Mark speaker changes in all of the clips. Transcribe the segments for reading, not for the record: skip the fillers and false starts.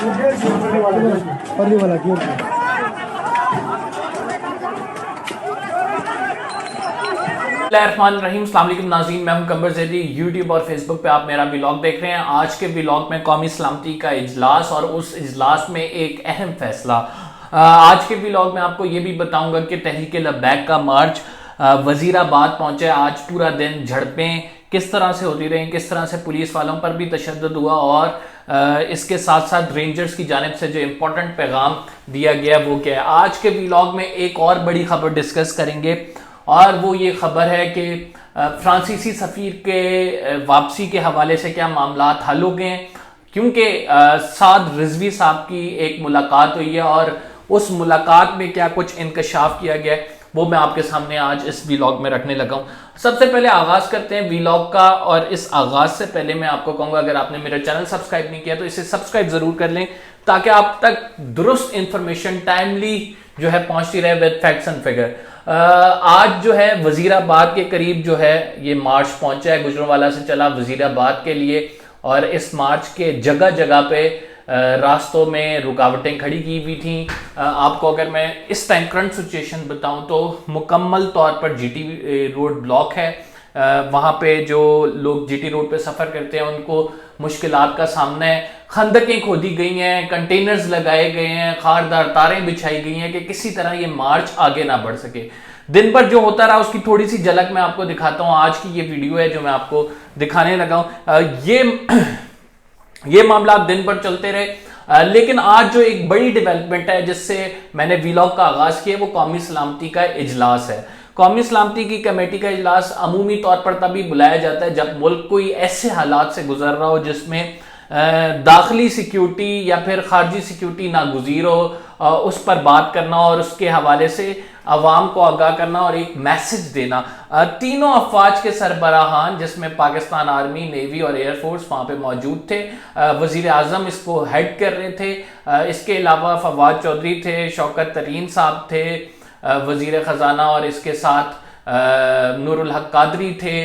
Speaker 1: الرحیم السلام علیکم ناظرین، میں ہوں قمر زیدی۔ یوٹیوب اور فیس بک پہ آپ میرا ویلاگ دیکھ رہے ہیں۔ آج کے ویلاگ میں قومی سلامتی کا اجلاس اور اس اجلاس میں ایک اہم فیصلہ۔ آج کے ویلاگ میں آپ کو یہ بھی بتاؤں گا کہ تحریک لبیک کا مارچ وزیر آباد پہنچے۔ آج پورا دن جھڑپیں کس طرح سے ہوتی رہیں، کس طرح سے پولیس والوں پر بھی تشدد ہوا، اور اس کے ساتھ ساتھ رینجرز کی جانب سے جو امپورٹنٹ پیغام دیا گیا وہ کیا ہے۔ آج کے ویلاگ میں ایک اور بڑی خبر ڈسکس کریں گے، اور وہ یہ خبر ہے کہ فرانسیسی سفیر کے واپسی کے حوالے سے کیا معاملات حل ہو گئے ہیں، کیونکہ سعد رضوی صاحب کی ایک ملاقات ہوئی ہے اور اس ملاقات میں کیا کچھ انکشاف کیا گیا ہے وہ میں آپ کے سامنے آج اس ویلاگ میں رکھنے لگا ہوں۔ سب سے پہلے آغاز کرتے ہیں ویلاگ کا، اور اس آغاز سے پہلے میں آپ کو کہوں گا اگر آپ نے میرا چینل سبسکرائب نہیں کیا تو اسے سبسکرائب ضرور کر لیں تاکہ آپ تک درست انفارمیشن ٹائملی جو ہے پہنچتی رہے ود فیکٹس اینڈ فگر۔ آج جو ہے وزیر آباد کے قریب جو ہے یہ مارچ پہنچا ہے، گجرانوالہ سے چلا وزیر آباد کے لیے، اور اس مارچ کے جگہ جگہ پہ راستوں میں رکاوٹیں کھڑی کی ہوئی تھیں۔ آپ کو اگر میں اس ٹائم کرنٹ سچویشن بتاؤں تو مکمل طور پر جی ٹی روڈ بلاک ہے۔ وہاں پہ جو لوگ جی ٹی روڈ پہ سفر کرتے ہیں ان کو مشکلات کا سامنا ہے۔ خندقیں کھودی گئی ہیں، کنٹینرز لگائے گئے ہیں، خاردار تاریں بچھائی گئی ہیں کہ کسی طرح یہ مارچ آگے نہ بڑھ سکے۔ دن بھر جو ہوتا رہا اس کی تھوڑی سی جھلک میں آپ کو دکھاتا ہوں۔ آج کی یہ ویڈیو ہے جو میں آپ کو دکھانے لگا ہوں۔ یہ معاملات دن بھر چلتے رہے، لیکن آج جو ایک بڑی ڈیولپمنٹ ہے جس سے میں نے ویلاگ کا آغاز کیا وہ قومی سلامتی کا اجلاس ہے۔ قومی سلامتی کی کمیٹی کا اجلاس عمومی طور پر تبھی بلایا جاتا ہے جب ملک کوئی ایسے حالات سے گزر رہا ہو جس میں داخلی سیکیورٹی یا پھر خارجی سیکیورٹی ناگزیر ہو، اس پر بات کرنا اور اس کے حوالے سے عوام کو آگاہ کرنا اور ایک میسج دینا۔ تینوں افواج کے سربراہان جس میں پاکستان آرمی، نیوی اور ایئر فورس وہاں پہ موجود تھے، وزیر اعظم اس کو ہیڈ کر رہے تھے۔ اس کے علاوہ فواد چودھری تھے، شوکت ترین صاحب تھے وزیر خزانہ، اور اس کے ساتھ نور الحق قادری تھے،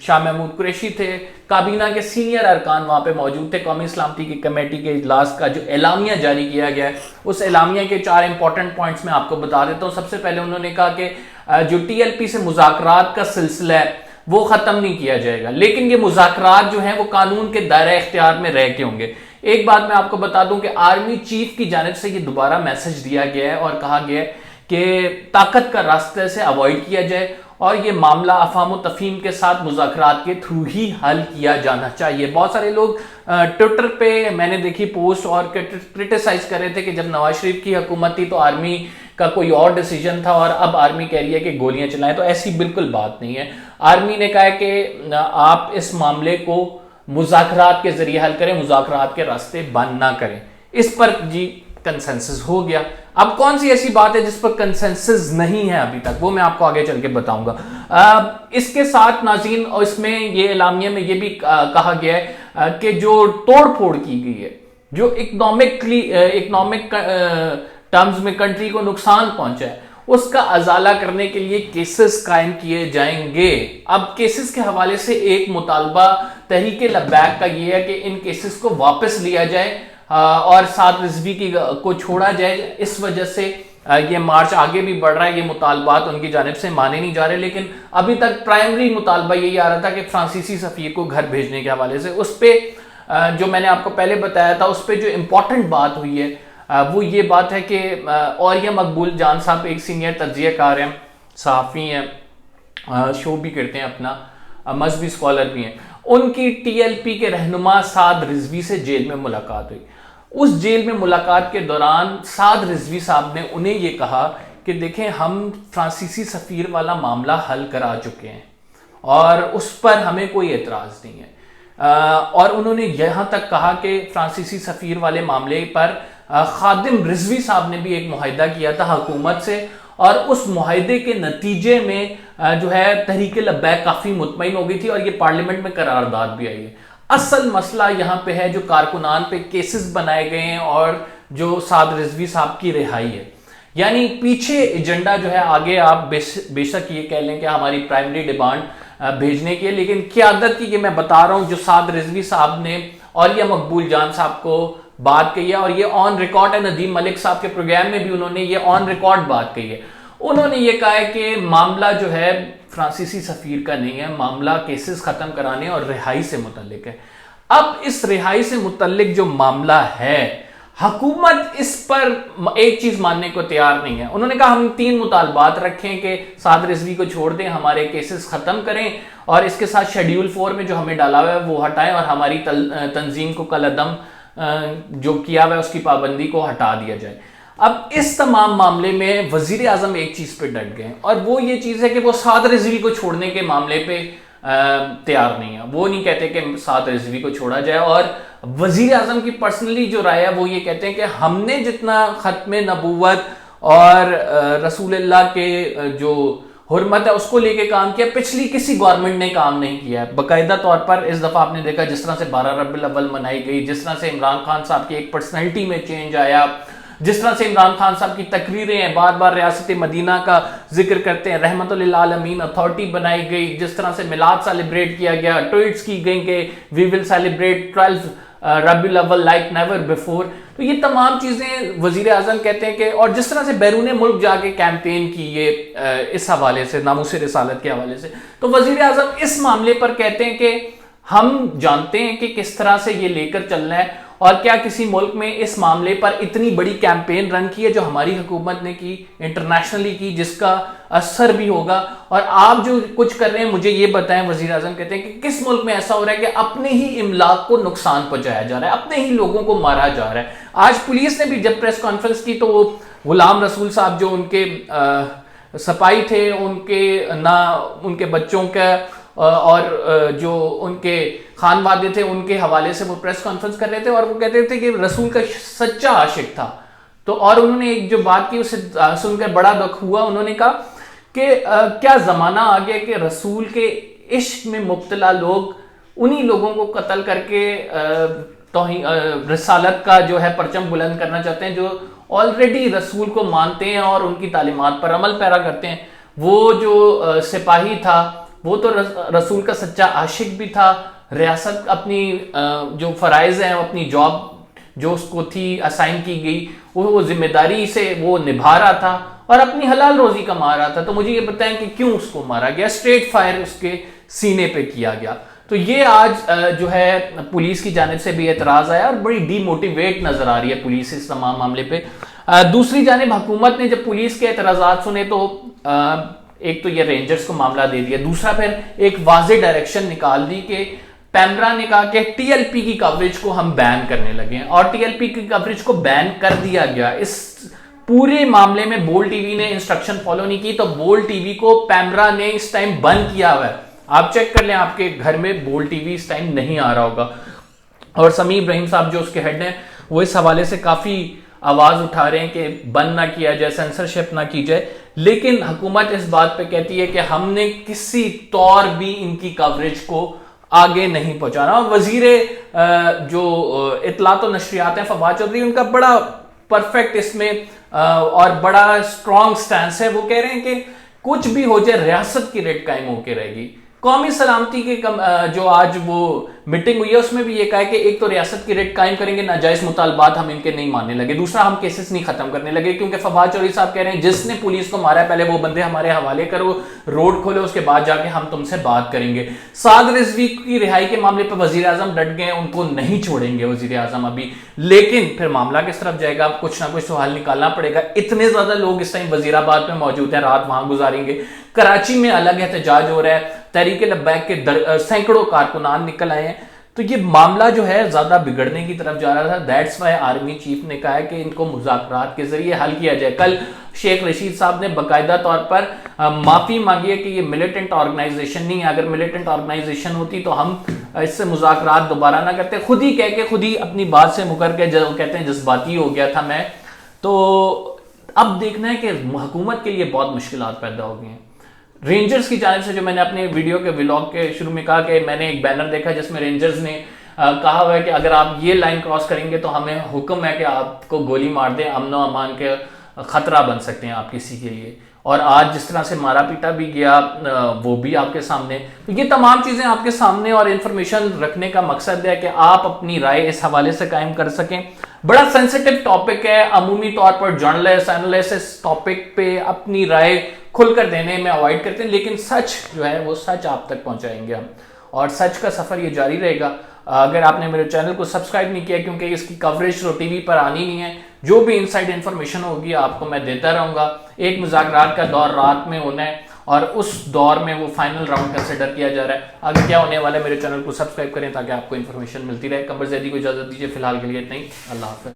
Speaker 1: شاہ محمود قریشی تھے۔ کابینہ کے سینئر ارکان وہاں پہ موجود تھے۔ قومی سلامتی کی کمیٹی کے اجلاس کا جو اعلامیہ جاری کیا گیا ہے اس اعلامیہ کے 4 امپورٹنٹ پوائنٹس میں آپ کو بتا دیتا ہوں۔ سب سے پہلے انہوں نے کہا کہ جو ٹی ایل پی سے مذاکرات کا سلسلہ ہے وہ ختم نہیں کیا جائے گا، لیکن یہ مذاکرات جو ہیں وہ قانون کے دائرہ اختیار میں رہ کے ہوں گے۔ ایک بات میں آپ کو بتا دوں کہ آرمی چیف کی جانب سے یہ دوبارہ میسج دیا گیا ہے اور کہا گیا ہے کہ طاقت کا راستے سے اوائڈ کیا جائے اور یہ معاملہ افہام و تفہیم کے ساتھ مذاکرات کے تھرو ہی حل کیا جانا چاہیے۔ بہت سارے لوگ ٹویٹر پہ میں نے دیکھی پوسٹ اور کرٹیسائز کر رہے تھے کہ جب نواز شریف کی حکومت تھی تو آرمی کا کوئی اور ڈیسیجن تھا اور اب آرمی کہہ رہی ہے کہ گولیاں چلائیں، تو ایسی بالکل بات نہیں ہے۔ آرمی نے کہا ہے کہ آپ اس معاملے کو مذاکرات کے ذریعے حل کریں، مذاکرات کے راستے بند نہ کریں۔ اس پر جی کنسنسس ہو گیا۔ اب کون سی ایسی بات ہے جس پر کنسنسس نہیں ہے ابھی تک، وہ میں آپ کو آگے چل کے بتاؤں گا۔ اس کے ساتھ ناظرین، اور اس میں یہ اعلامیہ میں یہ بھی کہا گیا ہے کہ جو توڑ پھوڑ کی گئی ہے، جو اکنامک ٹرمز میں کنٹری کو نقصان پہنچا ہے، اس کا ازالہ کرنے کے لیے کیسز قائم کیے جائیں گے۔ اب کیسز کے حوالے سے ایک مطالبہ تحریک لبیک کا یہ ہے کہ ان کیسز کو واپس لیا جائے اور سعد رضوی کو چھوڑا جائے۔ اس وجہ سے یہ مارچ آگے بھی بڑھ رہا ہے۔ یہ مطالبات ان کی جانب سے مانے نہیں جا رہے، لیکن ابھی تک پرائمری مطالبہ یہی آ رہا تھا کہ فرانسیسی سفیر کو گھر بھیجنے کے حوالے سے، اس پہ جو میں نے آپ کو پہلے بتایا تھا، اس پہ جو امپورٹنٹ بات ہوئی ہے وہ یہ بات ہے کہ اوریہ مقبول جان صاحب ایک سینئر تجزیہ کار ہیں، صحافی ہیں، شو بھی کرتے ہیں اپنا، مذہبی اسکالر بھی ہیں۔ ان کی ٹی ایل پی کے رہنما سعد رضوی سے جیل میں ملاقات ہوئی۔ اس جیل میں ملاقات کے دوران سعد رضوی صاحب نے انہیں یہ کہا کہ دیکھیں ہم فرانسیسی سفیر والا معاملہ حل کرا چکے ہیں اور اس پر ہمیں کوئی اعتراض نہیں ہے، اور انہوں نے یہاں تک کہا کہ فرانسیسی سفیر والے معاملے پر خادم رضوی صاحب نے بھی ایک معاہدہ کیا تھا حکومت سے، اور اس معاہدے کے نتیجے میں جو ہے تحریک لبیک کافی مطمئن ہو گئی تھی اور یہ پارلیمنٹ میں قرارداد بھی آئی ہے۔ اصل مسئلہ یہاں پہ ہے جو کارکنان پہ کیسز بنائے گئے ہیں اور جو سعد رضوی صاحب کی رہائی ہے، یعنی پیچھے ایجنڈا جو ہے آگے آپ بے شک یہ کہہ لیں کہ ہماری پرائمری ڈیمانڈ بھیجنے کی ہے، لیکن قیادت کی یہ میں بتا رہا ہوں جو سعد رضوی صاحب نے اوریہ مقبول جان صاحب کو بات کہی ہے, اور یہ آن ریکارڈ ہے. ندیم ملک صاحب کے پروگرام میں بھی انہوں نے یہ آن ریکارڈ بات کہی ہے. انہوں نے یہ کہا ہے کہ معاملہ جو ہے فرانسیسی سفیر کا نہیں ہے, معاملہ کیسز ختم کرانے اور رہائی سے متعلق ہے. اب اس رہائی سے متعلق جو معاملہ ہے, حکومت اس پر ایک چیز ماننے کو تیار نہیں ہے. انہوں نے کہا ہم 3 مطالبات رکھیں کہ سعد رضوی کو چھوڑ دیں, ہمارے کیسز ختم کریں, اور اس کے ساتھ شیڈیول 4 میں جو ہمیں ڈالا ہوا ہے وہ ہٹائیں, اور ہماری تنظیم کو کل عدم جو کیا ہوا ہے اس کی پابندی کو ہٹا دیا جائے. اب اس تمام معاملے میں وزیر اعظم ایک چیز پہ ڈٹ گئے, اور وہ یہ چیز ہے کہ وہ سعد رضوی کو چھوڑنے کے معاملے پہ تیار نہیں ہے. وہ نہیں کہتے کہ سعد رضوی کو چھوڑا جائے, اور وزیر اعظم کی پرسنلی جو رائے ہے وہ یہ کہتے ہیں کہ ہم نے جتنا ختم نبوت اور رسول اللہ کے جو حرمت ہے اس کو لے کے کام کیا, پچھلی کسی گورنمنٹ نے کام نہیں کیا ہے. باقاعدہ طور پر اس دفعہ آپ نے دیکھا جس طرح سے 12 ربیع الاول منائی گئی, جس طرح سے عمران خان صاحب کی ایک پرسنالٹی میں چینج آیا, جس طرح سے عمران خان صاحب کی تقریریں ہیں بار بار ریاست مدینہ کا ذکر کرتے ہیں, رحمت للعالمین اتھارٹی بنائی گئی, جس طرح سے میلاد سیلیبریٹ کیا گیا, ٹویٹس کی گئی کہ وی ول سیلیبریٹ 12 ربیع الاول لائک نیور بیفور. تو یہ تمام چیزیں وزیر اعظم کہتے ہیں کہ, اور جس طرح سے بیرون ملک جا کے کیمپین کی یہ اس حوالے سے, ناموس رسالت کے حوالے سے, تو وزیر اعظم اس معاملے پر کہتے ہیں کہ ہم جانتے ہیں کہ کس طرح سے یہ لے کر چلنا ہے, اور کیا کسی ملک میں اس معاملے پر اتنی بڑی کیمپین رن کی ہے جو ہماری حکومت نے کی, انٹرنیشنلی کی, جس کا اثر بھی ہوگا. اور آپ جو کچھ کر رہے ہیں مجھے یہ بتائیں, وزیر اعظم کہتے ہیں کہ کس ملک میں ایسا ہو رہا ہے کہ اپنے ہی املاک کو نقصان پہنچایا جا رہا ہے, اپنے ہی لوگوں کو مارا جا رہا ہے. آج پولیس نے بھی جب پریس کانفرنس کی تو وہ غلام رسول صاحب جو ان کے سپاہی تھے, ان کے بچوں کا اور جو ان کے خانوادے تھے ان کے حوالے سے وہ پریس کانفرنس کر رہے تھے, اور وہ کہتے تھے کہ رسول کا سچا عاشق تھا. تو اور انہوں نے ایک جو بات کی اسے سن کر بڑا دکھ ہوا. انہوں نے کہا کہ کیا زمانہ آ گیا کہ رسول کے عشق میں مبتلا لوگ انہی لوگوں کو قتل کر کے توہین رسالت کا جو ہے پرچم بلند کرنا چاہتے ہیں, جو آلریڈی رسول کو مانتے ہیں اور ان کی تعلیمات پر عمل پیرا کرتے ہیں. وہ جو سپاہی تھا وہ تو رسول کا سچا عاشق بھی تھا, ریاست اپنی جو فرائض ہیں, اپنی جاب جو اس کو تھی اسائن کی گئی وہ ذمہ داری سے وہ نبھا رہا تھا اور اپنی حلال روزی کما رہا تھا. تو مجھے یہ بتائیں کہ کیوں اس کو مارا گیا, اسٹریٹ فائر اس کے سینے پہ کیا گیا. تو یہ آج جو ہے پولیس کی جانب سے بھی اعتراض آیا اور بڑی ڈی موٹیویٹ نظر آ رہی ہے پولیس اس تمام معاملے پہ. دوسری جانب حکومت نے جب پولیس کے اعتراضات سنے تو ایک تو یہ رینجرز کو معاملہ دے دیا, دوسرا پھر ایک واضح ڈائریکشن نکال دی کہ پیمرا نے کہا کہ ٹی ایل پی کی کوریج کو ہم بین کرنے لگے ہیں, اور ٹی ایل پی کی کوریج کو بین کر دیا گیا. اس پورے معاملے میں بول ٹی وی نے انسٹرکشن فالو نہیں کی, تو بول ٹی وی کو پیمرا نے اس ٹائم بند کیا ہوا ہے. آپ چیک کر لیں, آپ کے گھر میں بول ٹی وی اس ٹائم نہیں آ رہا ہوگا. اور سمیع ابراہیم صاحب جو اس کے ہیڈ ہیں وہ اس حوالے سے کافی آواز اٹھا رہے ہیں کہ بند نہ کیا جائے, سینسرشپ نہ کی جائے. لیکن حکومت اس بات پہ کہتی ہے کہ ہم نے کسی طور بھی ان کی کوریج کو آگے نہیں پہنچانا. اور وزیر جو اطلاعات و نشریات ہیں فواد چودھری, ان کا بڑا پرفیکٹ اس میں اور بڑا اسٹرانگ سٹینس ہے. وہ کہہ رہے ہیں کہ کچھ بھی ہو جائے ریاست کی ریٹ قائم ہو کے رہے گی. قومی سلامتی کے جو آج وہ میٹنگ ہوئی ہے اس میں بھی یہ کہا ہے کہ ایک تو ریاست کی ریٹ قائم کریں گے, ناجائز مطالبات ہم ان کے نہیں ماننے لگے, دوسرا ہم کیسز نہیں ختم کرنے لگے, کیونکہ فواد چودھری صاحب کہہ رہے ہیں جس نے پولیس کو مارا ہے پہلے وہ بندے ہمارے حوالے کرو, روڈ کھولے, اس کے بعد جا کے ہم تم سے بات کریں گے. سعد رضوی کی رہائی کے معاملے پہ وزیر اعظم ڈٹ گئے, ان کو نہیں چھوڑیں گے وزیر اعظم ابھی. لیکن پھر معاملہ کس طرف جائے گا, کچھ نہ کچھ سوال نکالنا پڑے گا. اتنے زیادہ لوگ اس ٹائم وزیر آباد میں موجود ہیں, رات وہاں گزاریں گے. کراچی میں الگ احتجاج ہو رہا ہے, تحریک لبیک کے سینکڑوں کارکنان نکل آئے ہیں. تو یہ معاملہ جو ہے زیادہ بگڑنے کی طرف جا رہا تھا. دیٹس وائی آرمی چیف نے کہا ہے کہ ان کو مذاکرات کے ذریعے حل کیا جائے. کل شیخ رشید صاحب نے باقاعدہ طور پر معافی مانگی ہے کہ یہ ملیٹنٹ آرگنائزیشن نہیں ہے, اگر ملیٹنٹ آرگنائزیشن ہوتی تو ہم اس سے مذاکرات دوبارہ نہ کرتے. خود ہی کہہ کے خود ہی اپنی بات سے مکر کے کہتے ہیں جذباتی ہو گیا تھا میں. تو اب دیکھنا ہے کہ حکومت کے لیے بہت مشکلات پیدا ہو گئی ہیں. رینجرز کی جانب سے جو میں نے اپنے ویڈیو کے ولاگ کے شروع میں کہا کہ میں نے ایک بینر دیکھا جس میں رینجرز نے کہا ہوا ہے کہ اگر آپ یہ لائن کراس کریں گے تو ہمیں حکم ہے کہ آپ کو گولی مار دیں, امن و امان کے خطرہ بن سکتے ہیں آپ کسی کے لیے. اور آج جس طرح سے مارا پیٹا بھی گیا وہ بھی آپ کے سامنے. تو یہ تمام چیزیں آپ کے سامنے اور انفارمیشن رکھنے کا مقصد ہے کہ آپ اپنی رائے اس حوالے سے قائم کر سکیں. بڑا سینسیٹیو ٹاپک ہے, عمومی طور پر جرنلسٹ اینالسٹ اس ٹاپک پہ اپنی رائے کھل کر دینے میں اوائڈ کرتے ہیں, لیکن سچ جو ہے وہ سچ آپ تک پہنچائیں گے ہم, اور سچ کا سفر یہ جاری رہے گا. اگر آپ نے میرے چینل کو سبسکرائب نہیں کیا, کیونکہ اس کی کوریج تو ٹی وی پر آنی نہیں ہے, جو بھی انسائڈ انفارمیشن ہوگی آپ کو میں دیتا رہوں گا. ایک مذاکرات کا دور رات میں ہونا ہے اور اس دور میں وہ فائنل راؤنڈ کنسیڈر کیا جا رہا ہے. آگے کیا ہونے والا ہے میرے چینل کو سبسکرائب کریں تاکہ آپ کو انفارمیشن ملتی رہے. قمر زیدی کو اجازت دیجیے, فی الحال کے لیے اتنا ہی. اللہ حافظ.